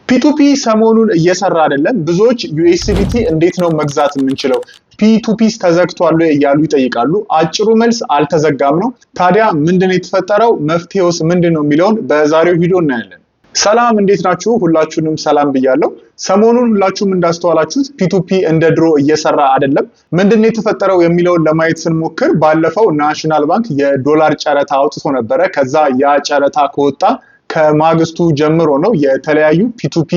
ፒቱፒ ሰሞኑን እየሰራ አይደለም። ብዙዎች ዩኤስዲቲ እንዴት ነው መግዛት የምንችለው? ፒቱፒስ ተዘግቷል እያሉ ይጠይቃሉ። አጭሩ መልስ አልተዘጋም ነው። ታዲያ ምንድነው የተፈጠረው? መፍትሄውስ ምንድነው የሚለውን በዛሬው ቪዲዮ እናያለን። ሰላም እንዴት ናችሁ? ሁላችሁንም ሰላም ብያለሁ። ሰሞኑን ሁላችሁም እንዳስተዋላችሁት ፒቱፒ እንደ ድሮ እየሰራ አይደለም። ምንድነው የተፈጠረው የሚለውን ለማየት ስንሞክር ባለፈው ናሽናል ባንክ የዶላር ጨረታ አውጥቶ ነበረ። ከዛ ያ ጨረታ ከወጣ ከማግስቱ ጀምሮ ነው የተለያዩ ፒቱፒ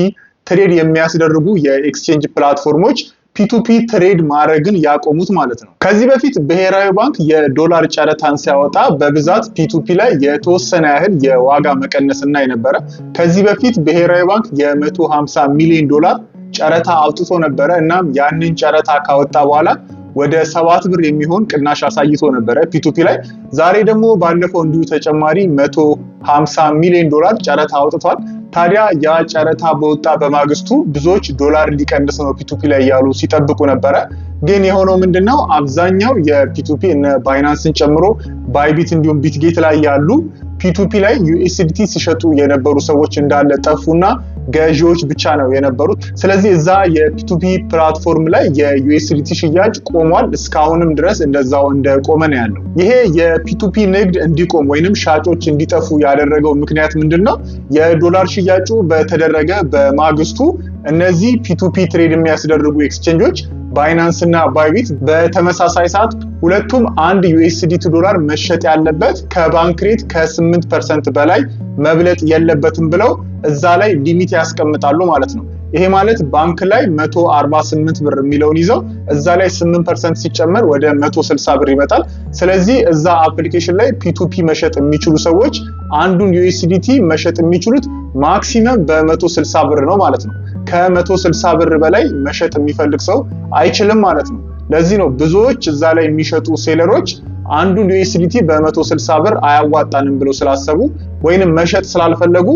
ትሬድ የሚያስደርጉ የኤክስቼንጅ ፕላትፎርሞች ፒቱፒ ትሬድ ማድረግን ያቆሙት ማለት ነው። ከዚህ በፊት ብሔራዊ ባንክ የዶላር ጨረታን ሲያወጣ በብዛት ፒቱፒ ላይ የተወሰነ ያህል የዋጋ መቀነስ እናይ ነበረ። ከዚህ በፊት ብሔራዊ ባንክ የ150 ሚሊዮን ዶላር ጨረታ አውጥቶ ነበረ። እናም ያንን ጨረታ ካወጣ በኋላ ወደ 7 ብር የሚሆን ቅናሽ አሳይቶ ነበረ ፒቱፒ ላይ። ዛሬ ደግሞ ባለፈው እንዲሁ ተጨማሪ 150 ሚሊዮን ዶላር ጨረታ አውጥቷል። ታዲያ ያ ጨረታ በወጣ በማግስቱ ብዙዎች ዶላር ሊቀንስ ነው ፒቱፒ ላይ ያሉ ሲጠብቁ ነበረ። ግን የሆነው ምንድነው? አብዛኛው የፒቱፒ እነ ባይናንስን ጨምሮ ባይቢት እንዲሁም ቢትጌት ላይ ያሉ ፒቱፒ ላይ ዩኤስዲቲ ሲሸጡ የነበሩ ሰዎች እንዳለ ጠፉና ገዢዎች ብቻ ነው የነበሩት። ስለዚህ እዛ የፒቱፒ ፕላትፎርም ላይ የዩኤስዲቲ ሽያጭ ቆሟል። እስካሁንም ድረስ እንደዛው እንደቆመ ነው ያለው። ይሄ የፒቱፒ ንግድ እንዲቆም ወይንም ሻጮች እንዲጠፉ ያደረገው ምክንያት ምንድነው? የዶላር ሽያጩ በተደረገ በማግስቱ እነዚህ ፒቱፒ ትሬድ የሚያስደርጉ ኤክስቼንጆች ባይናንስ እና ባይቢት በተመሳሳይ ሰዓት ሁለቱም አንድ ዩኤስዲቲ ዶላር መሸጥ ያለበት ከባንክ ሬት ከ8% በላይ መብለጥ የለበትም ብለው እዛ ላይ ሊሚት ያስቀምጣሉ ማለት ነው። ይሄ ማለት ባንክ ላይ 148 ብር የሚለውን ይዘው እዛ ላይ 8% ሲጨመር ወደ 160 ብር ይመጣል። ስለዚህ እዛ አፕሊኬሽን ላይ ፒቱፒ መሸጥ የሚችሉ ሰዎች አንዱን ዩኤስዲቲ መሸጥ የሚችሉት ማክሲመም በ160 ብር ነው ማለት ነው። ከ160 ብር በላይ መሸጥ የሚፈልግ ሰው አይችልም ማለት ነው። ለዚህ ነው ብዙዎች እዛ ላይ የሚሸጡ ሴለሮች አንዱን ዩኤስዲቲ በ160 ብር አያዋጣንም ብለው ስላሰቡ ወይንም መሸጥ ስላልፈለጉ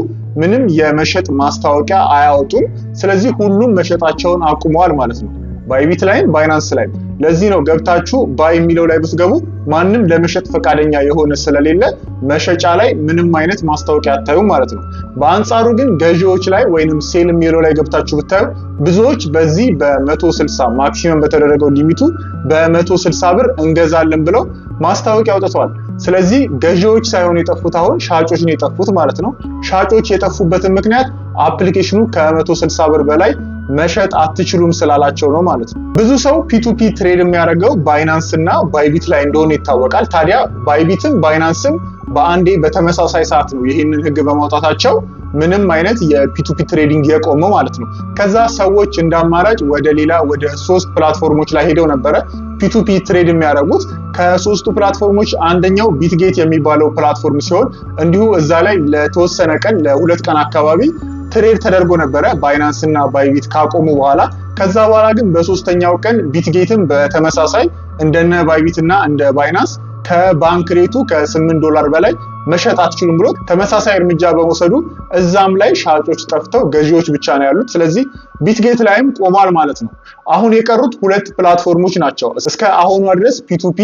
ምንም የመሸጥ ማስታወቂያ አያወጡም። ስለዚህ ሁሉም መሸጣቸውን አቁመዋል ማለት ነው። ባይቢት ላይም ባይናንስ ላይም። ለዚህ ነው ገብታችሁ ባይ የሚለው ላይ ብትገቡ ማንም ለመሸጥ ፈቃደኛ የሆነ ስለሌለ መሸጫ ላይ ምንም አይነት ማስታወቂያ አታዩም ማለት ነው። በአንጻሩ ግን ገዢዎች ላይ ወይንም ሴል የሚለው ላይ ገብታችሁ ብታዩ ብዙዎች በዚህ በ160 ማክሲመም በተደረገው ሊሚቱ በ160 ብር እንገዛለን ብለው ማስታወቂያ አውጥተዋል። ስለዚህ ገዢዎች ሳይሆን የጠፉት አሁን ሻጮች ነው የጠፉት ማለት ነው። ሻጮች የጠፉበትን ምክንያት አፕሊኬሽኑ ከ160 ብር በላይ መሸጥ አትችሉም ስላላቸው ነው ማለት ነው። ብዙ ሰው ፒቱፒ ትሬድ የሚያደርገው ባይናንስ እና ባይቢት ላይ እንደሆነ ይታወቃል። ታዲያ ባይቢትም ባይናንስም በአንዴ በተመሳሳይ ሰዓት ነው ይህንን ህግ በማውጣታቸው ምንም አይነት የፒቱፒ ትሬዲንግ የቆመው ማለት ነው። ከዛ ሰዎች እንዳማራጭ ወደ 3 ፕላትፎርሞች ላይ ሄደው ነበረ ፒቱፒ ትሬድ የሚያደርጉት። ከሶስቱ ፕላትፎርሞች አንደኛው ቢትጌት የሚባለው ፕላትፎርም ሲሆን እንዲሁ እዛ ላይ ለተወሰነ ቀን ለ2 ቀን አካባቢ ትሬድ ተደርጎ ነበረ ባይናንስ እና ባይቢት ካቆሙ በኋላ። ከዛ በኋላ ግን በሶስተኛው ቀን ቢትጌትም በተመሳሳይ እንደነ ባይቢት እና እንደ ባይናንስ ከባንክ ሬቱ ከ8 ዶላር በላይ መሸጥ አትችሉም ብሎ ተመሳሳይ እርምጃ በመውሰዱ እዛም ላይ ሻጮች ጠፍተው ገዢዎች ብቻ ነው ያሉት። ስለዚህ ቢትጌት ላይም ቆሟል ማለት ነው። አሁን የቀሩት 2 ፕላትፎርሞች ናቸው። እስከ አሁኗ ድረስ ፒቱፒ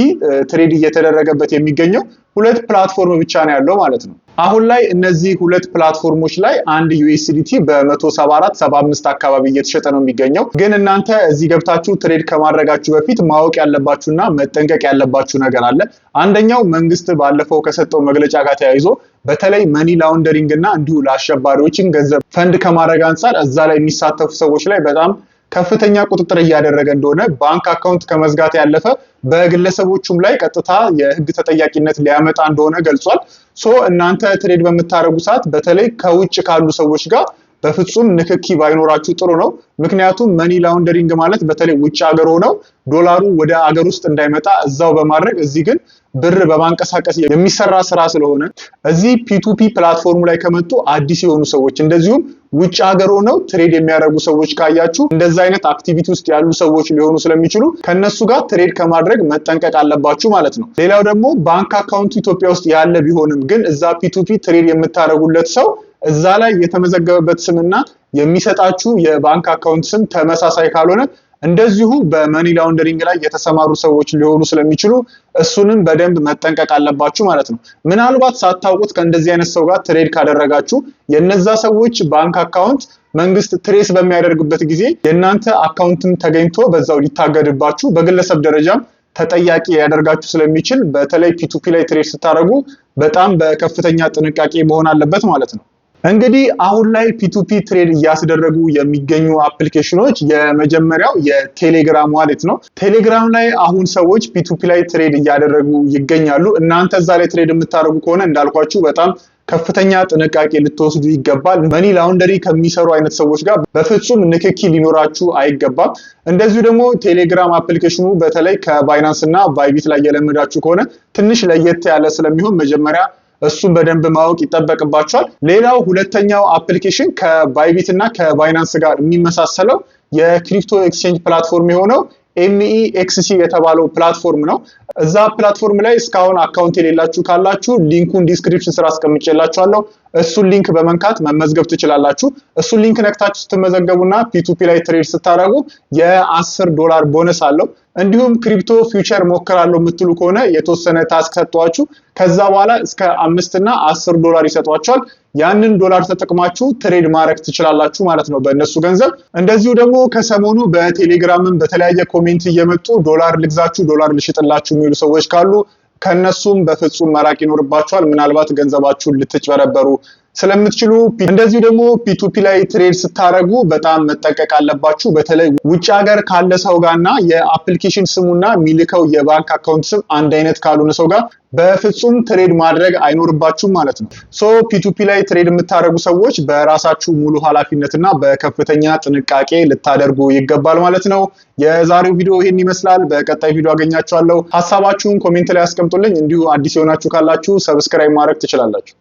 ትሬድ እየተደረገበት የሚገኘው 2 ፕላትፎርም ብቻ ነው ያለው ማለት ነው። አሁን ላይ እነዚህ 2 ፕላትፎርሞች ላይ አንድ ዩኤስዲቲ በ174.75 አካባቢ እየተሸጠ ነው የሚገኘው። ግን እናንተ እዚህ ገብታችሁ ትሬድ ከማድረጋችሁ በፊት ማወቅ ያለባችሁና መጠንቀቅ ያለባችሁ ነገር አለ። አንደኛው መንግስት ባለፈው ከሰጠው መግለጫ ጋር ተያይዞ በተለይ መኒ ላውንደሪንግ እና እንዲሁ ለአሸባሪዎችን ገንዘብ ፈንድ ከማድረግ አንጻር እዛ ላይ የሚሳተፉ ሰዎች ላይ በጣም ከፍተኛ ቁጥጥር እያደረገ እንደሆነ ባንክ አካውንት ከመዝጋት ያለፈ በግለሰቦቹም ላይ ቀጥታ የህግ ተጠያቂነት ሊያመጣ እንደሆነ ገልጿል። እናንተ ትሬድ በምታደርጉ ሰዓት በተለይ ከውጭ ካሉ ሰዎች ጋር በፍጹም ንክኪ ባይኖራችሁ ጥሩ ነው። ምክንያቱም መኒ ላውንደሪንግ ማለት በተለይ ውጭ ሀገር ሆነው ዶላሩ ወደ ሀገር ውስጥ እንዳይመጣ እዛው በማድረግ እዚህ ግን ብር በማንቀሳቀስ የሚሰራ ስራ ስለሆነ እዚህ ፒቱፒ ፕላትፎርሙ ላይ ከመጡ አዲስ የሆኑ ሰዎች እንደዚሁም ውጭ ሀገር ሆነው ትሬድ የሚያደርጉ ሰዎች ካያችሁ እንደዛ አይነት አክቲቪቲ ውስጥ ያሉ ሰዎች ሊሆኑ ስለሚችሉ ከነሱ ጋር ትሬድ ከማድረግ መጠንቀቅ አለባችሁ ማለት ነው። ሌላው ደግሞ ባንክ አካውንቱ ኢትዮጵያ ውስጥ ያለ ቢሆንም ግን እዛ ፒቱፒ ትሬድ የምታደርጉለት ሰው እዛ ላይ የተመዘገበበት ስምና የሚሰጣችሁ የባንክ አካውንት ስም ተመሳሳይ ካልሆነ እንደዚሁ በመኒ ላውንደሪንግ ላይ የተሰማሩ ሰዎች ሊሆኑ ስለሚችሉ እሱንም በደንብ መጠንቀቅ አለባችሁ ማለት ነው። ምናልባት ሳታውቁት ከእንደዚህ አይነት ሰው ጋር ትሬድ ካደረጋችሁ የነዛ ሰዎች ባንክ አካውንት መንግስት ትሬስ በሚያደርግበት ጊዜ የእናንተ አካውንትም ተገኝቶ በዛው ሊታገድባችሁ በግለሰብ ደረጃም ተጠያቂ ያደርጋችሁ ስለሚችል በተለይ ፒቱፒ ላይ ትሬድ ስታደርጉ በጣም በከፍተኛ ጥንቃቄ መሆን አለበት ማለት ነው። እንግዲህ አሁን ላይ ፒቱፒ ትሬድ እያስደረጉ የሚገኙ አፕሊኬሽኖች የመጀመሪያው የቴሌግራም ዋሌት ነው። ቴሌግራም ላይ አሁን ሰዎች ፒቱፒ ላይ ትሬድ እያደረጉ ይገኛሉ። እናንተ እዛ ላይ ትሬድ የምታደርጉ ከሆነ እንዳልኳችሁ በጣም ከፍተኛ ጥንቃቄ ልትወስዱ ይገባል። መኒ ላውንደሪ ከሚሰሩ አይነት ሰዎች ጋር በፍጹም ንክኪ ሊኖራችሁ አይገባም። እንደዚሁ ደግሞ ቴሌግራም አፕሊኬሽኑ በተለይ ከባይናንስ እና ባይቢት ላይ የለመዳችሁ ከሆነ ትንሽ ለየት ያለ ስለሚሆን መጀመሪያ እሱን በደንብ ማወቅ ይጠበቅባቸዋል። ሌላው ሁለተኛው አፕሊኬሽን ከባይቢት እና ከባይናንስ ጋር የሚመሳሰለው የክሪፕቶ ኤክስቼንጅ ፕላትፎርም የሆነው MEXC የተባለው ፕላትፎርም ነው። እዛ ፕላትፎርም ላይ እስካሁን አካውንት የሌላችሁ ካላችሁ ሊንኩን ዲስክሪፕሽን ስራ አስቀምጬላችኋለሁ። እሱን ሊንክ በመንካት መመዝገብ ትችላላችሁ። እሱን ሊንክ ነክታችሁ ስትመዘገቡና ፒቱፒ ላይ ትሬድ ስታደርጉ $10 ቦነስ አለው። እንዲሁም ክሪፕቶ ፊውቸር ሞክራለሁ የምትሉ ከሆነ የተወሰነ ታስክ ሰጥቷችሁ ከዛ በኋላ እስከ $5 እና $10 ይሰጧችኋል። ያንን ዶላር ተጠቅማችሁ ትሬድ ማድረግ ትችላላችሁ ማለት ነው በእነሱ ገንዘብ። እንደዚሁ ደግሞ ከሰሞኑ በቴሌግራምም በተለያየ ኮሜንት እየመጡ ዶላር ልግዛችሁ፣ ዶላር ልሽጥላችሁ የሚሉ ሰዎች ካሉ ከነሱም በፍጹም መራቅ ይኖርባችኋል። ምናልባት ገንዘባችሁን ልትጭበረበሩ ስለምትችሉ። እንደዚሁ ደግሞ ፒቱፒ ላይ ትሬድ ስታደርጉ በጣም መጠንቀቅ አለባችሁ። በተለይ ውጭ ሀገር ካለ ሰው ጋርና የአፕሊኬሽን ስሙና የሚልከው የባንክ አካውንት ስም አንድ አይነት ካልሆነ ሰው ጋር በፍጹም ትሬድ ማድረግ አይኖርባችሁም ማለት ነው። ፒቱፒ ላይ ትሬድ የምታደርጉ ሰዎች በራሳችሁ ሙሉ ኃላፊነትና በከፍተኛ ጥንቃቄ ልታደርጉ ይገባል ማለት ነው። የዛሬው ቪዲዮ ይህን ይመስላል። በቀጣይ ቪዲዮ አገኛችኋለሁ። ሀሳባችሁን ኮሜንት ላይ አስቀምጡልኝ። እንዲሁ አዲስ የሆናችሁ ካላችሁ ሰብስክራይብ ማድረግ ትችላላችሁ።